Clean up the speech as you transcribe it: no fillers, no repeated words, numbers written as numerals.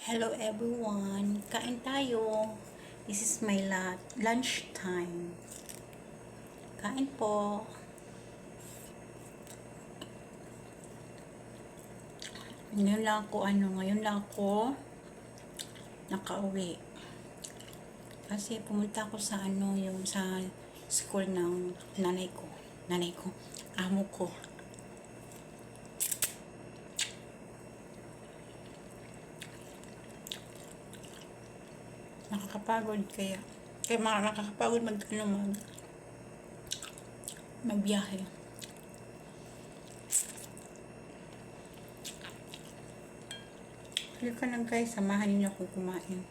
Hello everyone, kain tayo. This is my lunch time. Kain po. Ngayon lang ako nakauwi. Kasi pumunta ako sa yung sa school ng nanay ko, amo ko. Nakakapagod kaya nakakapagod magbiyahe. Halika na guys, samahan niyo akong kumain.